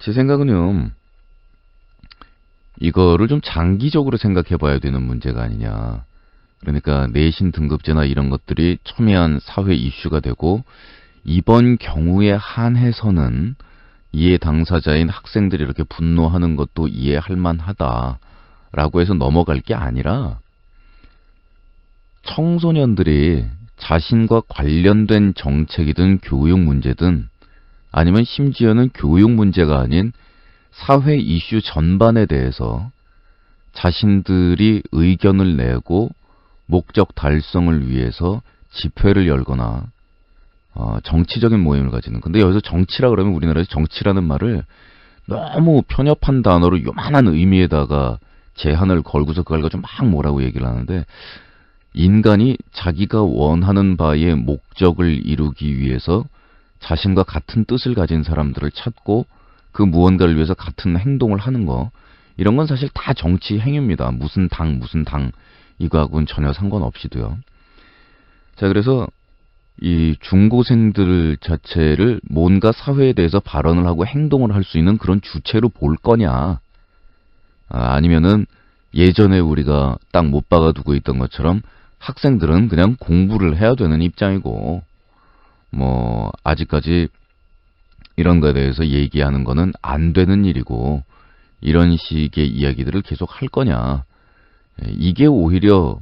제 생각은요, 이거를 좀 장기적으로 생각해 봐야 되는 문제가 아니냐. 그러니까 내신 등급제나 이런 것들이 첨예한 사회 이슈가 되고, 이번 경우에 한해서는 이해 당사자인 학생들이 이렇게 분노하는 것도 이해할 만하다라고 해서 넘어갈 게 아니라, 청소년들이 자신과 관련된 정책이든 교육 문제든 아니면 심지어는 교육 문제가 아닌 사회 이슈 전반에 대해서 자신들이 의견을 내고 목적 달성을 위해서 집회를 열거나 정치적인 모임을 가지는. 근데 여기서 정치라 그러면 우리나라에서 정치라는 말을 너무 편협한 단어로 요만한 의미에다가 제한을 걸고서 그걸 가지고 막 뭐라고 얘기를 하는데, 인간이 자기가 원하는 바의 목적을 이루기 위해서 자신과 같은 뜻을 가진 사람들을 찾고 그 무언가를 위해서 같은 행동을 하는 거, 이런 건 사실 다 정치 행위입니다. 무슨 당 이거하고는 전혀 상관없이도요. 자, 그래서 이 중고생들 자체를 뭔가 사회에 대해서 발언을 하고 행동을 할 수 있는 그런 주체로 볼 거냐, 아니면은 예전에 우리가 딱 못 박아두고 있던 것처럼 학생들은 그냥 공부를 해야 되는 입장이고, 뭐 아직까지 이런 거에 대해서 얘기하는 거는 안 되는 일이고, 이런 식의 이야기들을 계속 할 거냐. 이게 오히려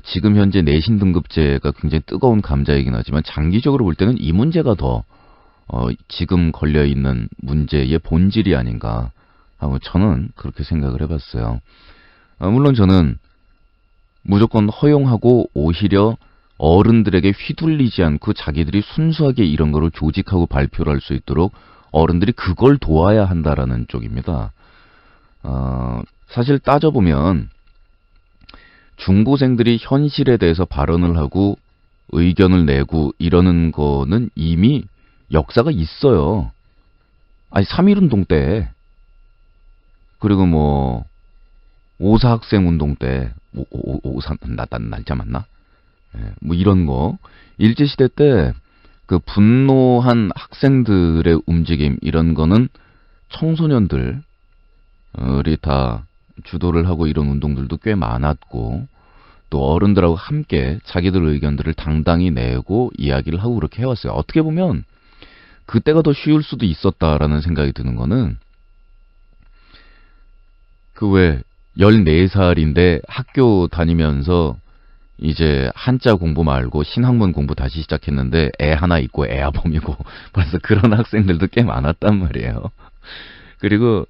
지금 현재 내신 등급제가 굉장히 뜨거운 감자이긴 하지만 장기적으로 볼 때는 이 문제가 더 지금 걸려있는 문제의 본질이 아닌가 하고 저는 그렇게 생각을 해봤어요. 물론 저는 무조건 허용하고 오히려 어른들에게 휘둘리지 않고 자기들이 순수하게 이런 거를 조직하고 발표를 할 수 있도록 어른들이 그걸 도와야 한다라는 쪽입니다. 사실 따져보면 중고생들이 현실에 대해서 발언을 하고 의견을 내고 이러는 거는 이미 역사가 있어요. 아니 3.1운동 때, 그리고 뭐 5.4 학생운동 때, 5.4 날짜 맞나? 뭐 이런 거, 일제시대 때 그 분노한 학생들의 움직임, 이런 거는 청소년들이 다 주도를 하고 이런 운동들도 꽤 많았고, 또 어른들하고 함께 자기들 의견들을 당당히 내고 이야기를 하고 그렇게 해왔어요. 어떻게 보면 그때가 더 쉬울 수도 있었다라는 생각이 드는 거는, 그 왜 14살인데 학교 다니면서 이제 한자 공부 말고 신학문 공부 다시 시작했는데 애 하나 있고 애아범이고 벌써 그런 학생들도 꽤 많았단 말이에요. 그리고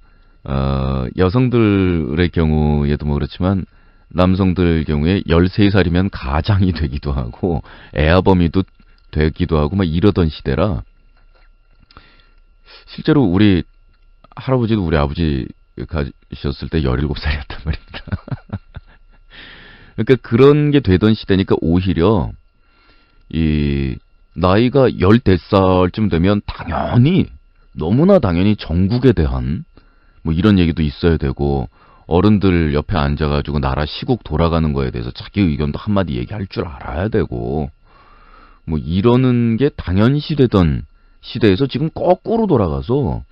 여성들의 경우에도 뭐 그렇지만 남성들 경우에 13살이면 가장이 되기도 하고 애아범이도 되기도 하고 막 이러던 시대라, 실제로 우리 할아버지도 우리 아버지 가셨을 때 17살이었단 말입니다. 그러니까 그런 게 되던 시대니까 오히려 이 나이가 14살쯤 되면 당연히, 너무나 당연히 정국에 대한 뭐 이런 얘기도 있어야 되고, 어른들 옆에 앉아가지고 나라 시국 돌아가는 거에 대해서 자기 의견도 한마디 얘기할 줄 알아야 되고, 뭐 이러는 게 당연시 되던 시대에서 지금 거꾸로 돌아가서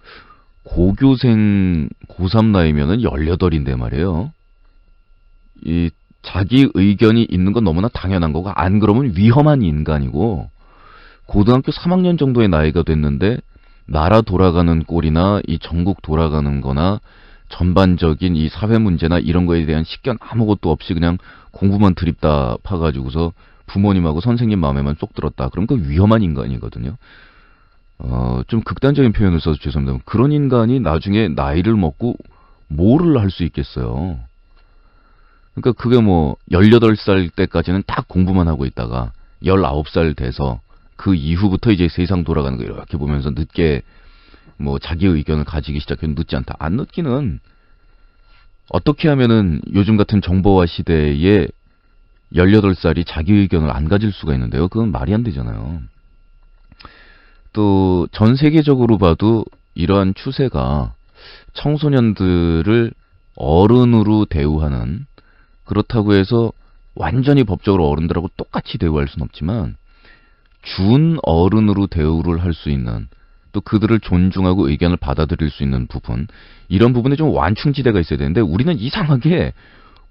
고교생 고3 나이면은 18인데 말이에요. 이 자기 의견이 있는 건 너무나 당연한 거고, 안 그러면 위험한 인간이고, 고등학교 3학년 정도의 나이가 됐는데 나라 돌아가는 꼴이나 이 전국 돌아가는 거나 전반적인 이 사회 문제나 이런 거에 대한 식견 아무것도 없이 그냥 공부만 드립다 파가지고서 부모님하고 선생님 마음에만 쏙 들었다. 그럼 그 위험한 인간이거든요. 좀 극단적인 표현을 써서 죄송합니다. 그런 인간이 나중에 나이를 먹고 뭐를 할 수 있겠어요. 그러니까 그게 뭐 18살 때까지는 딱 공부만 하고 있다가 19살 돼서 그 이후부터 이제 세상 돌아가는 거 이렇게 보면서 늦게 뭐 자기 의견을 가지기 시작해도 늦지 않다. 안 늦기는, 어떻게 하면은 요즘 같은 정보화 시대에 18살이 자기 의견을 안 가질 수가 있는데요. 그건 말이 안 되잖아요. 또 전 세계적으로 봐도 이러한 추세가 청소년들을 어른으로 대우하는, 그렇다고 해서 완전히 법적으로 어른들하고 똑같이 대우할 수는 없지만 준 어른으로 대우를 할 수 있는 또 그들을 존중하고 의견을 받아들일 수 있는 부분, 이런 부분에 좀 완충지대가 있어야 되는데 우리는 이상하게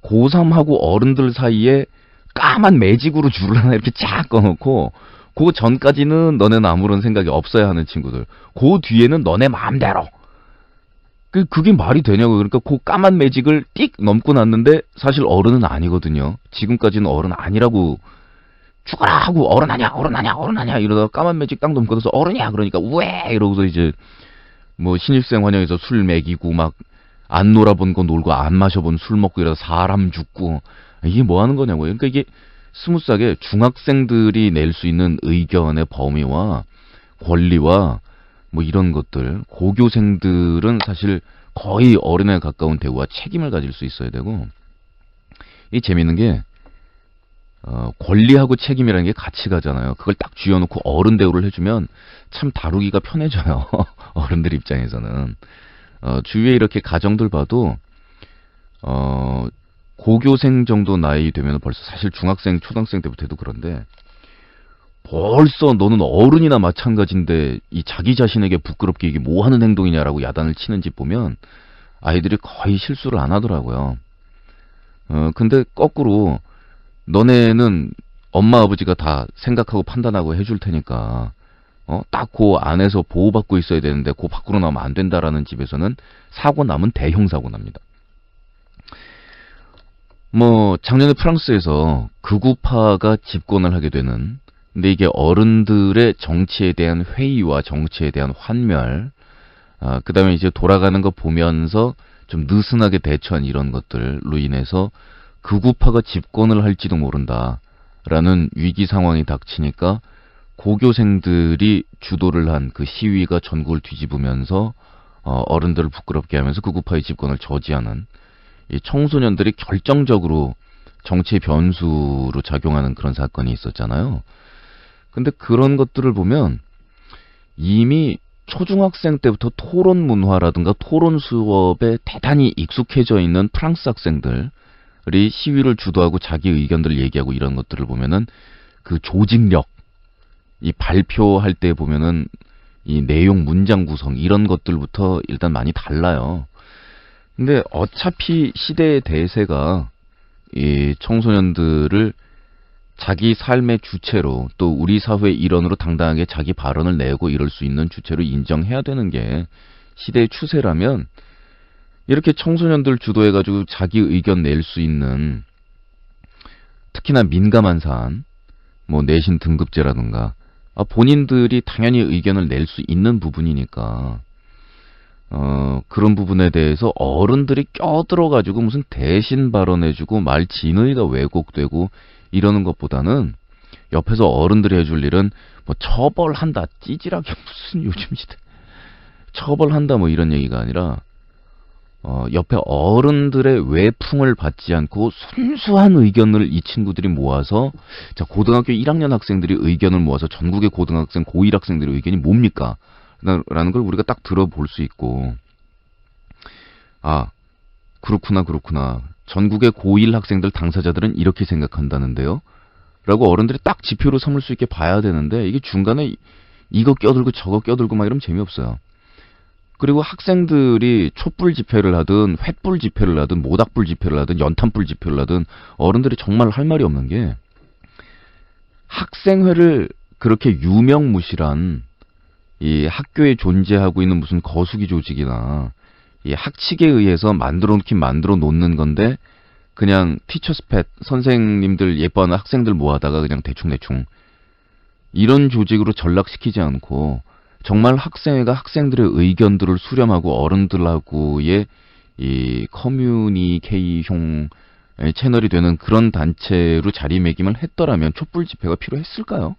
고3하고 어른들 사이에 까만 매직으로 줄을 하나 이렇게 쫙 꺼놓고 그 전까지는 너네는 아무런 생각이 없어야 하는 친구들, 그 뒤에는 너네 마음대로. 그게 말이 되냐고. 그러니까 그 까만 매직을 띡 넘고 났는데 사실 어른은 아니거든요. 지금까지는 어른 아니라고 죽어라 하고 어른 아니야 어른 아니야 어른 아니야 이러다가 까만 매직 딱 넘고 나서 어른이야 그러니까 왜 이러고서 이제 뭐 신입생 환영해서 술 먹이고 막 안 놀아본 거 놀고 안 마셔본 술 먹고 이러다 사람 죽고 이게 뭐 하는 거냐고요. 그러니까 이게 스무스하게 중학생들이 낼 수 있는 의견의 범위와 권리와 뭐 이런 것들, 고교생들은 사실 거의 어른에 가까운 대우와 책임을 가질 수 있어야 되고, 이 재밌는 게 권리하고 책임이라는 게 같이 가잖아요. 그걸 딱 쥐어놓고 어른 대우를 해주면 참 다루기가 편해져요. 어른들 입장에서는. 주위에 이렇게 가정들 봐도 고교생 정도 나이 되면 벌써 사실 중학생, 초등학생 때부터 해도 그런데 벌써 너는 어른이나 마찬가지인데 이 자기 자신에게 부끄럽게 이게 뭐 하는 행동이냐라고 야단을 치는 집 보면 아이들이 거의 실수를 안 하더라고요. 근데 거꾸로 너네는 엄마 아버지가 다 생각하고 판단하고 해줄 테니까 딱 그 안에서 보호받고 있어야 되는데 그 밖으로 나오면 안 된다라는 집에서는 사고 나면 대형 사고 납니다. 뭐 작년에 프랑스에서 극우파가 집권을 하게 되는, 근데 이게 어른들의 정치에 대한 회의와 정치에 대한 환멸, 그 다음에 이제 돌아가는 거 보면서 좀 느슨하게 대처한 이런 것들로 인해서 극우파가 집권을 할지도 모른다라는 위기 상황이 닥치니까 고교생들이 주도를 한 그 시위가 전국을 뒤집으면서 어른들을 부끄럽게 하면서 극우파의 집권을 저지하는, 이 청소년들이 결정적으로 정치의 변수로 작용하는 그런 사건이 있었잖아요. 근데 그런 것들을 보면 이미 초중학생 때부터 토론 문화라든가 토론 수업에 대단히 익숙해져 있는 프랑스 학생들이 시위를 주도하고 자기 의견들을 얘기하고 이런 것들을 보면은 그 조직력, 이 발표할 때 보면은 이 내용 문장 구성 이런 것들부터 일단 많이 달라요. 근데 어차피 시대의 대세가 이 청소년들을 자기 삶의 주체로, 또 우리 사회의 일원으로 당당하게 자기 발언을 내고 이럴 수 있는 주체로 인정해야 되는 게 시대의 추세라면, 이렇게 청소년들 주도해가지고 자기 의견 낼 수 있는, 특히나 민감한 사안, 뭐 내신 등급제라든가 본인들이 당연히 의견을 낼 수 있는 부분이니까 그런 부분에 대해서 어른들이 껴들어가지고 무슨 대신 발언해주고 말 진의가 왜곡되고 이러는 것보다는 옆에서 어른들이 해줄 일은 뭐 처벌한다, 찌질하게 무슨 요즘 시대 처벌한다 뭐 이런 얘기가 아니라 옆에 어른들의 외풍을 받지 않고 순수한 의견을 이 친구들이 모아서, 자, 고등학교 1학년 학생들이 의견을 모아서 전국의 고등학생, 고1 학생들의 의견이 뭡니까? 라는 걸 우리가 딱 들어볼 수 있고, 그렇구나. 전국의 고1 학생들 당사자들은 이렇게 생각한다는데요? 라고 어른들이 딱 지표로 삼을 수 있게 봐야 되는데, 이게 중간에 이거 껴들고 저거 껴들고 막 이러면 재미없어요. 그리고 학생들이 촛불 집회를 하든 횃불 집회를 하든 모닥불 집회를 하든 연탄불 집회를 하든 어른들이 정말 할 말이 없는 게, 학생회를 그렇게 유명무실한 이 학교에 존재하고 있는 무슨 거수기 조직이나 이 학칙에 의해서 만들어 놓는 건데, 그냥 티처스 팻, 선생님들 예뻐하는 학생들 모아다가 그냥 대충 이런 조직으로 전락시키지 않고 정말 학생회가 학생들의 의견들을 수렴하고 어른들하고의 이 커뮤니케이션 채널이 되는 그런 단체로 자리매김을 했더라면 촛불 집회가 필요했을까요?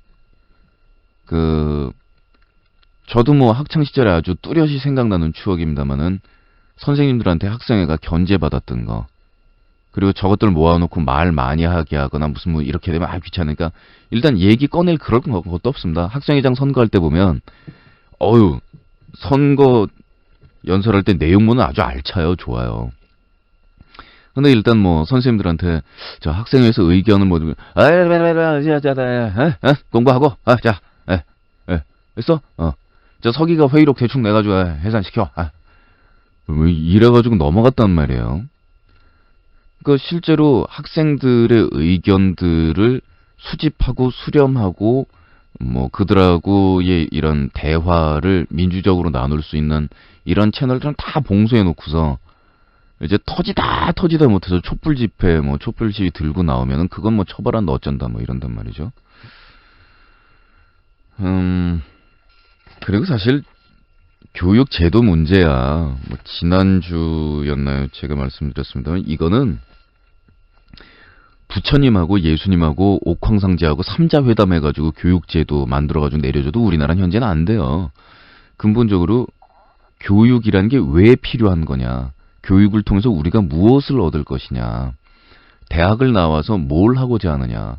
저도 뭐 학창 시절에 아주 뚜렷이 생각나는 추억입니다만은 선생님들한테 학생회가 견제받았던 거, 그리고 저것들 모아놓고 말 많이 하게 하거나 무슨 뭐 이렇게 되면 귀찮으니까 일단 얘기 꺼낼 그런 것도 없습니다. 학생회장 선거할 때 보면 선거 연설할 때 내용문은 아주 알차요. 좋아요. 근데 일단 뭐 선생님들한테 저 학생회에서 의견을 모두 공부하고 자 했어? 저 서기가 회의록 대충 내가지고 해산시켜. 뭐 이래가지고 넘어갔단 말이에요. 그러니까 실제로 학생들의 의견들을 수집하고 수렴하고 뭐 그들하고의 이런 대화를 민주적으로 나눌 수 있는 이런 채널들은 다 봉쇄해 놓고서 이제 터지다 못해서 촛불 집회 뭐 촛불 시위 들고 나오면은 그건 뭐 처벌한다 어쩐다 뭐 이런단 말이죠. 그리고 사실 교육 제도 문제야. 뭐 지난주였나요? 제가 말씀드렸습니다만 이거는 부처님하고 예수님하고 옥황상제하고 삼자회담 해가지고 교육제도 만들어가지고 내려줘도 우리나라는 현재는 안 돼요. 근본적으로 교육이라는 게 왜 필요한 거냐. 교육을 통해서 우리가 무엇을 얻을 것이냐. 대학을 나와서 뭘 하고자 하느냐.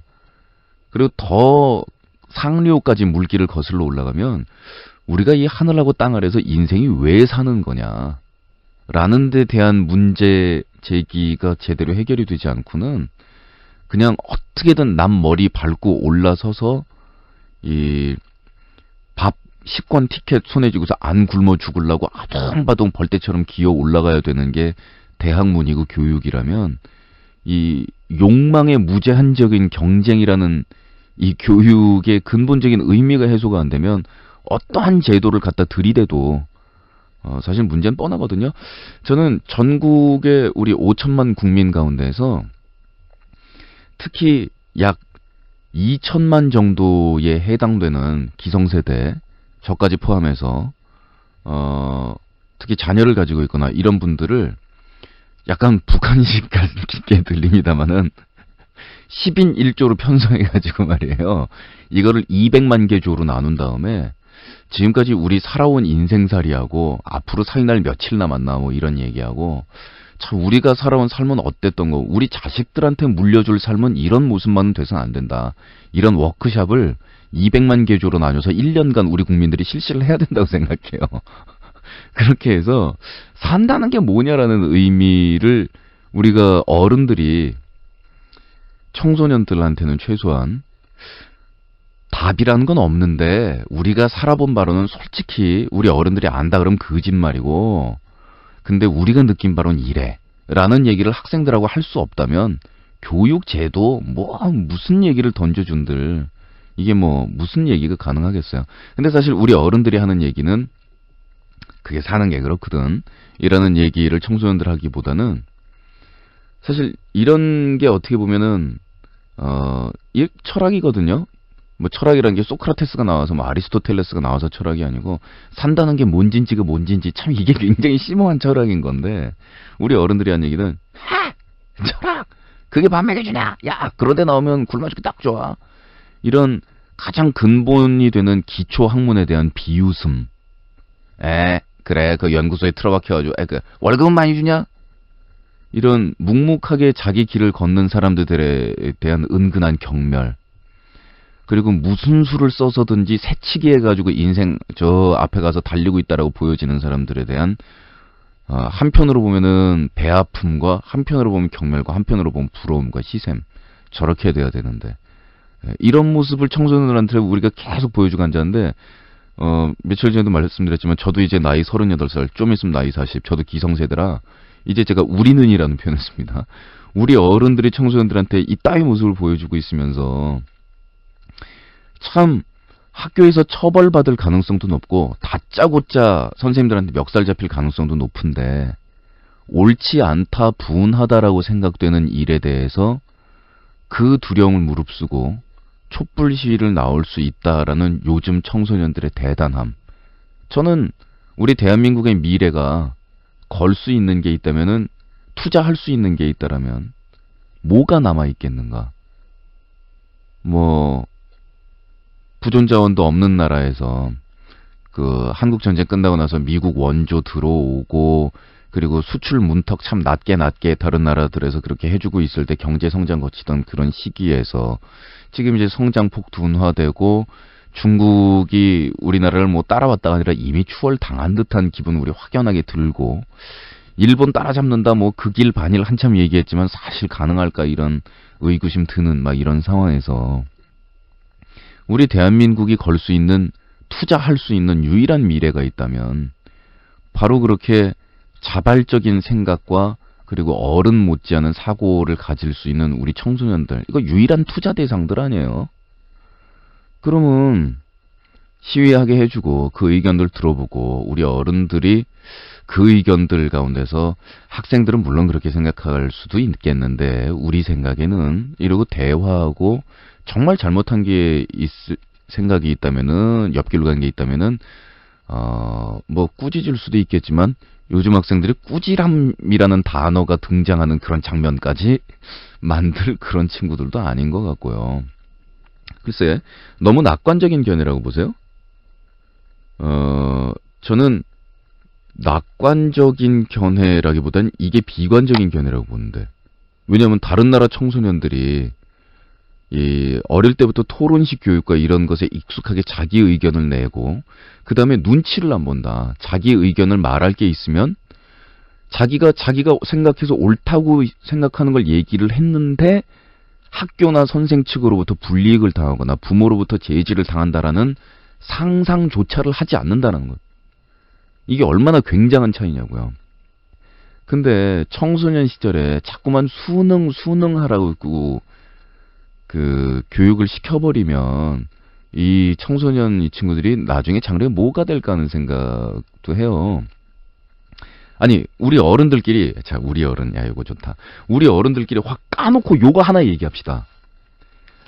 그리고 더 상류까지 물길을 거슬러 올라가면 우리가 이 하늘하고 땅 아래서 인생이 왜 사는 거냐. 라는 데 대한 문제 제기가 제대로 해결이 되지 않고는 그냥 어떻게든 남 머리 밟고 올라서서 이 밥 식권 티켓 손에 쥐고서 안 굶어 죽으려고 아둥바둥 벌떼처럼 기어 올라가야 되는 게 대학문이고 교육이라면 이 욕망의 무제한적인 경쟁이라는 이 교육의 근본적인 의미가 해소가 안 되면 어떠한 제도를 갖다 들이대도 사실 문제는 뻔하거든요. 저는 전국의 우리 5천만 국민 가운데서 특히 약 2천만 정도에 해당되는 기성세대, 저까지 포함해서 특히 자녀를 가지고 있거나 이런 분들을 약간 북한식 같게 들립니다마는 10인 1조로 편성해가지고 말이에요. 이거를 200만 개 조로 나눈 다음에 지금까지 우리 살아온 인생살이하고 앞으로 살 날 며칠 남았나 뭐 이런 얘기하고 참 우리가 살아온 삶은 어땠던 거, 우리 자식들한테 물려줄 삶은 이런 모습만은 돼서는 안 된다. 이런 워크샵을 200만 개 조로 나눠서 1년간 우리 국민들이 실시를 해야 된다고 생각해요. 그렇게 해서 산다는 게 뭐냐라는 의미를 우리가 어른들이 청소년들한테는 최소한 답이라는 건 없는데 우리가 살아본 바로는 솔직히 우리 어른들이 안다 그러면 거짓말이고 근데 우리가 느낀 바로는 이래 라는 얘기를 학생들하고 할 수 없다면 교육제도 뭐 무슨 얘기를 던져준들 이게 뭐 무슨 얘기가 가능하겠어요. 근데 사실 우리 어른들이 하는 얘기는 그게 사는 게 그렇거든 이라는 얘기를 청소년들 하기보다는 사실 이런 게 어떻게 보면은 이 철학이거든요. 뭐 철학이라는 게 소크라테스가 나와서 뭐 아리스토텔레스가 나와서 철학이 아니고 산다는 게 뭔진지가 뭔진지 참 이게 굉장히 심오한 철학인 건데 우리 어른들이 한 얘기는 철학 그게 밥 먹여주냐 야 그런데 나오면 굶어 죽기 딱 좋아 이런 가장 근본이 되는 기초 학문에 대한 비웃음 그래 그 연구소에 틀어박혀가지고 그 월급은 많이 주냐 이런 묵묵하게 자기 길을 걷는 사람들에 대한 은근한 경멸 그리고 무슨 수를 써서든지 새치기 해가지고 인생 저 앞에 가서 달리고 있다라고 보여지는 사람들에 대한 한편으로 보면은 배아픔과 한편으로 보면 경멸과 한편으로 보면 부러움과 시샘 저렇게 돼야 되는데 이런 모습을 청소년들한테 우리가 계속 보여주고 앉았는데 며칠 전에도 말씀드렸지만 저도 이제 나이 38살 좀 있으면 나이 40 저도 기성세대라 이제 제가 우리는이라는 표현을 씁니다. 우리 어른들이 청소년들한테 이따위 모습을 보여주고 있으면서 참 학교에서 처벌받을 가능성도 높고 다짜고짜 선생님들한테 멱살 잡힐 가능성도 높은데 옳지 않다 부운하다라고 생각되는 일에 대해서 그 두려움을 무릅쓰고 촛불 시위를 나올 수 있다라는 요즘 청소년들의 대단함 저는 우리 대한민국의 미래가 걸 수 있는 게 있다면은 투자할 수 있는 게 있다라면 뭐가 남아 있겠는가 뭐 부존자원도 없는 나라에서 그 한국 전쟁 끝나고 나서 미국 원조 들어오고 그리고 수출 문턱 참 낮게 다른 나라들에서 그렇게 해주고 있을 때 경제 성장 거치던 그런 시기에서 지금 이제 성장폭 둔화되고 중국이 우리나라를 뭐 따라왔다가 아니라 이미 추월 당한 듯한 기분 우리 확연하게 들고 일본 따라잡는다 뭐 그 길 반일 한참 얘기했지만 사실 가능할까 이런 의구심 드는 막 이런 상황에서 우리 대한민국이 걸 수 있는 투자할 수 있는 유일한 미래가 있다면 바로 그렇게 자발적인 생각과 그리고 어른 못지않은 사고를 가질 수 있는 우리 청소년들, 이거 유일한 투자 대상들 아니에요? 그러면 시위하게 해주고 그 의견들 들어보고 우리 어른들이 그 의견들 가운데서 학생들은 물론 그렇게 생각할 수도 있겠는데 우리 생각에는 이러고 대화하고 정말 잘못한 게 생각이 있다면은 옆길로 간 게 있다면은 뭐 꾸짖을 수도 있겠지만 요즘 학생들이 꾸지람이라는 단어가 등장하는 그런 장면까지 만들 그런 친구들도 아닌 것 같고요. 글쎄, 너무 낙관적인 견해라고 보세요? 저는 낙관적인 견해라기보단 이게 비관적인 견해라고 보는데, 왜냐하면 다른 나라 청소년들이 어릴 때부터 토론식 교육과 이런 것에 익숙하게 자기 의견을 내고 그 다음에 눈치를 안 본다. 자기 의견을 말할 게 있으면 자기가 생각해서 옳다고 생각하는 걸 얘기를 했는데 학교나 선생 측으로부터 불이익을 당하거나 부모로부터 제지를 당한다라는 상상조차를 하지 않는다는 것. 이게 얼마나 굉장한 차이냐고요. 근데 청소년 시절에 자꾸만 수능하라고 그 교육을 시켜버리면 이 청소년 이 친구들이 나중에 장래에 뭐가 될까 하는 생각도 해요. 아니 우리 어른들끼리 우리 어른 야 이거 좋다. 우리 어른들끼리 확 까놓고 요거 하나 얘기합시다.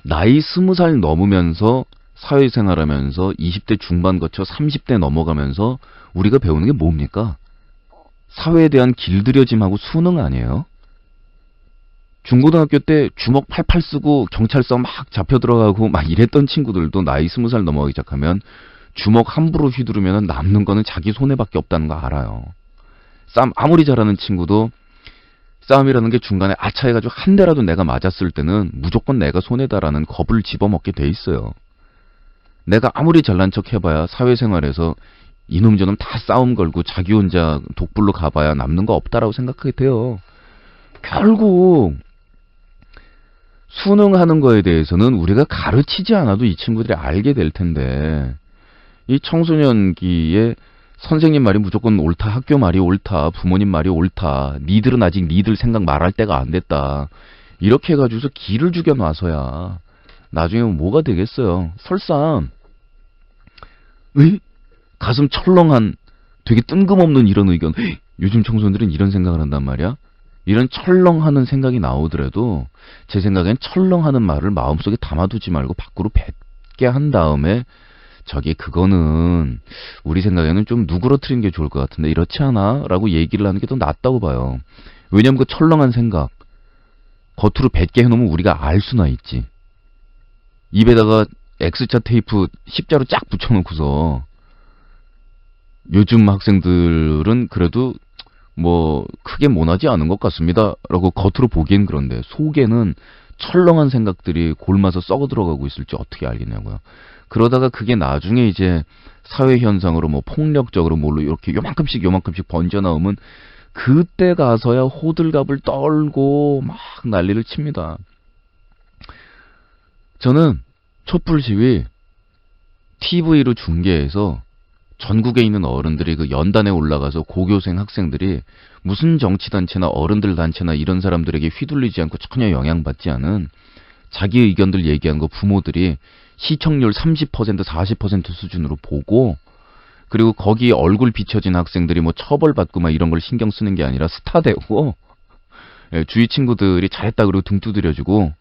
나이 20살 넘으면서 사회생활하면서 20대 중반 거쳐 30대 넘어가면서 우리가 배우는 게 뭡니까? 사회에 대한 길들여짐하고 수능 아니에요? 중고등학교 때 주먹 팔팔 쓰고 경찰서 막 잡혀 들어가고 막 이랬던 친구들도 나이 20살 넘어가기 시작하면 주먹 함부로 휘두르면 남는 거는 자기 손해밖에 없다는 거 알아요. 싸움 아무리 잘하는 친구도 싸움이라는 게 중간에 아차 해가지고 한 대라도 내가 맞았을 때는 무조건 내가 손해다라는 겁을 집어먹게 돼 있어요. 내가 아무리 잘난 척 해봐야 사회생활에서 이놈 저놈 다 싸움 걸고 자기 혼자 독불로 가봐야 남는 거 없다라고 생각하게 돼요. 결국 수능하는 거에 대해서는 우리가 가르치지 않아도 이 친구들이 알게 될 텐데 이 청소년기에 선생님 말이 무조건 옳다, 학교 말이 옳다, 부모님 말이 옳다, 니들은 아직 니들 생각 말할 때가 안 됐다 이렇게 해가지고서 기를 죽여놔서야 나중에 뭐가 되겠어요. 설사 가슴 철렁한 되게 뜬금없는 이런 의견, 요즘 청소년들은 이런 생각을 한단 말이야. 이런 철렁하는 생각이 나오더라도 제 생각엔 철렁하는 말을 마음속에 담아두지 말고 밖으로 뱉게 한 다음에 그거는 우리 생각에는 좀 누그러뜨리는 게 좋을 것 같은데 이렇지 않아? 라고 얘기를 하는 게 더 낫다고 봐요. 왜냐면 그 철렁한 생각 겉으로 뱉게 해놓으면 우리가 알 수나 있지. 입에다가 X자 테이프 십자로 쫙 붙여놓고서 요즘 학생들은 그래도 뭐 크게 모나지 않은 것 같습니다 라고 겉으로 보기엔 그런데 속에는 철렁한 생각들이 골마서 썩어 들어가고 있을지 어떻게 알겠냐고요. 그러다가 그게 나중에 이제 사회 현상으로 뭐 폭력적으로 뭘로 이렇게 요만큼씩 번져 나오면 그때 가서야 호들갑을 떨고 막 난리를 칩니다. 저는 촛불 시위 TV로 중계해서 전국에 있는 어른들이 그 연단에 올라가서 고교생 학생들이 무슨 정치단체나 어른들 단체나 이런 사람들에게 휘둘리지 않고 전혀 영향받지 않은 자기 의견들 얘기한 거 부모들이 시청률 30% 40% 수준으로 보고 그리고 거기 얼굴 비춰진 학생들이 뭐 처벌받고 막 이런 걸 신경 쓰는 게 아니라 스타 되고 주위 친구들이 잘했다 그러고 등 두드려주고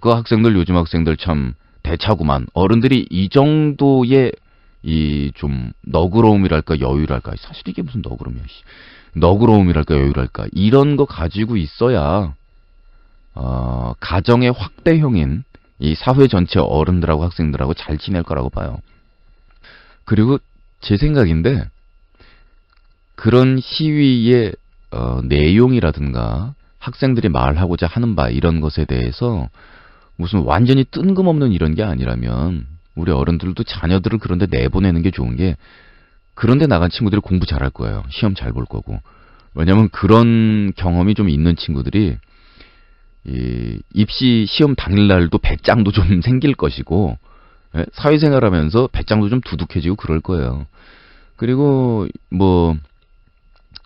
그 학생들 요즘 학생들 참 대차구만. 어른들이 이 정도의 이 좀 너그러움이랄까 여유랄까 사실 이게 무슨 너그러움이야. 너그러움이랄까 여유랄까 이런 거 가지고 있어야 가정의 확대형인 이 사회 전체 어른들하고 학생들하고 잘 지낼 거라고 봐요. 그리고 제 생각인데 그런 시위의 내용이라든가 학생들이 말하고자 하는 바 이런 것에 대해서 무슨 완전히 뜬금없는 이런 게 아니라면 우리 어른들도 자녀들을 그런데 내보내는 게 좋은 게 그런데 나간 친구들이 공부 잘할 거예요. 시험 잘 볼 거고. 왜냐면 그런 경험이 좀 있는 친구들이 입시 시험 당일날도 배짱도 좀 생길 것이고 예? 사회생활하면서 배짱도 좀 두둑해지고 그럴 거예요. 그리고 뭐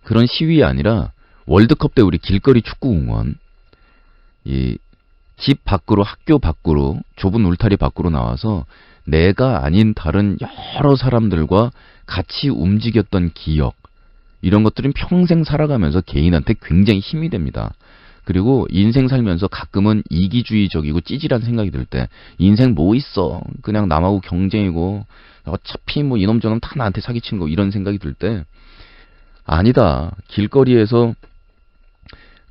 그런 시위 아니라 월드컵 때 우리 길거리 축구 응원, 이 집 밖으로 학교 밖으로 좁은 울타리 밖으로 나와서 내가 아닌 다른 여러 사람들과 같이 움직였던 기억, 이런 것들은 평생 살아가면서 개인한테 굉장히 힘이 됩니다. 그리고 인생 살면서 가끔은 이기주의적이고 찌질한 생각이 들 때, 인생 뭐 있어, 그냥 남하고 경쟁이고 어차피 뭐 이놈 저놈 다 나한테 사기치는 거, 이런 생각이 들 때, 아니다, 길거리에서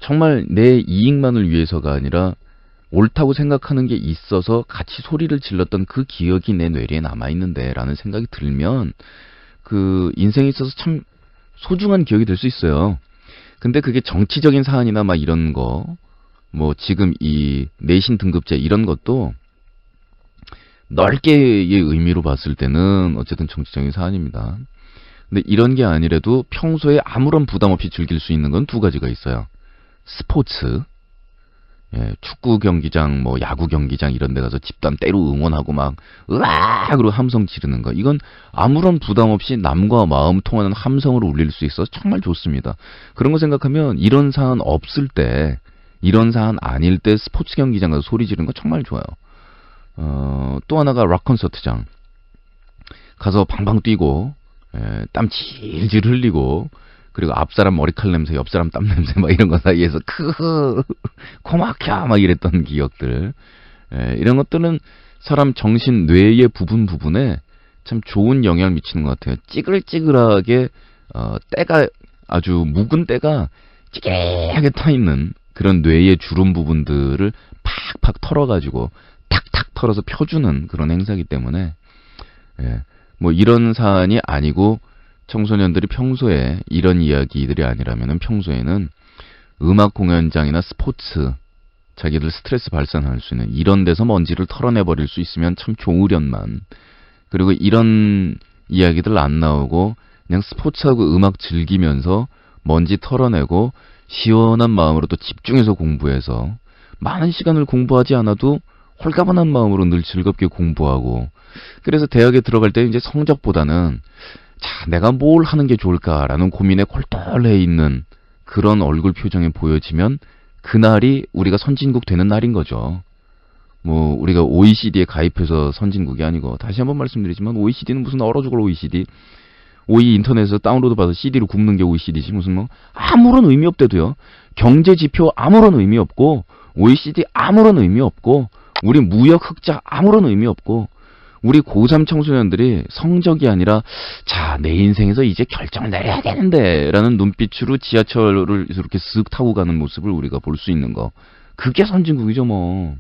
정말 내 이익만을 위해서가 아니라 옳다고 생각하는 게 있어서 같이 소리를 질렀던 그 기억이 내 뇌리에 남아있는데 라는 생각이 들면 그 인생에 있어서 참 소중한 기억이 될 수 있어요. 근데 그게 정치적인 사안이나 막 이런 거, 뭐 지금 이 내신 등급제 이런 것도 넓게의 의미로 봤을 때는 어쨌든 정치적인 사안입니다. 근데 이런 게 아니라도 평소에 아무런 부담 없이 즐길 수 있는 건 두 가지가 있어요. 스포츠, 예, 축구 경기장, 뭐 야구 경기장 이런 데 가서 집단 때로 응원하고 막 으악으로 함성 지르는 거, 이건 아무런 부담 없이 남과 마음 통하는 함성으로 울릴 수 있어서 정말 좋습니다. 그런 거 생각하면 이런 사안 없을 때, 이런 사안 아닐 때 스포츠 경기장 가서 소리 지르는 거 정말 좋아요. 또 하나가 락 콘서트장 가서 방방 뛰고, 예, 땀 질질 흘리고, 그리고 앞사람 머리칼 냄새, 옆사람 땀 냄새 막 이런 거 사이에서 크흐 코막혀 막 이랬던 기억들, 예, 이런 것들은 사람 정신 뇌의 부분에 참 좋은 영향을 미치는 것 같아요. 찌글찌글하게 때가 아주 묵은 때가 찌개하게 타 있는 그런 뇌의 주름 부분들을 팍팍 털어가지고 탁탁 털어서 펴주는 그런 행사이기 때문에, 예, 뭐 이런 사안이 아니고 청소년들이 평소에 이런 이야기들이 아니라면은 평소에는 음악 공연장이나 스포츠, 자기들 스트레스 발산할 수 있는 이런 데서 먼지를 털어내버릴 수 있으면 참 좋으련만. 그리고 이런 이야기들 안 나오고 그냥 스포츠하고 음악 즐기면서 먼지 털어내고 시원한 마음으로 또 집중해서 공부해서 많은 시간을 공부하지 않아도 홀가분한 마음으로 늘 즐겁게 공부하고, 그래서 대학에 들어갈 때 이제 성적보다는 자, 내가 뭘 하는 게 좋을까라는 고민에 골똘해 있는 그런 얼굴 표정이 보여지면 그날이 우리가 선진국 되는 날인 거죠. 뭐 우리가 OECD에 가입해서 선진국이 아니고, 다시 한번 말씀드리지만 OECD는 무슨 얼어 죽을 OECD, OE 인터넷에서 다운로드 받아서 CD로 굽는 게 OECD지 무슨 뭐 아무런 의미 없대도요. 경제 지표 아무런 의미 없고, OECD 아무런 의미 없고, 우리 무역 흑자 아무런 의미 없고, 우리 고3 청소년들이 성적이 아니라 자, 내 인생에서 이제 결정을 내려야 되는데 라는 눈빛으로 지하철을 이렇게 쓱 타고 가는 모습을 우리가 볼 수 있는 거, 그게 선진국이죠 뭐.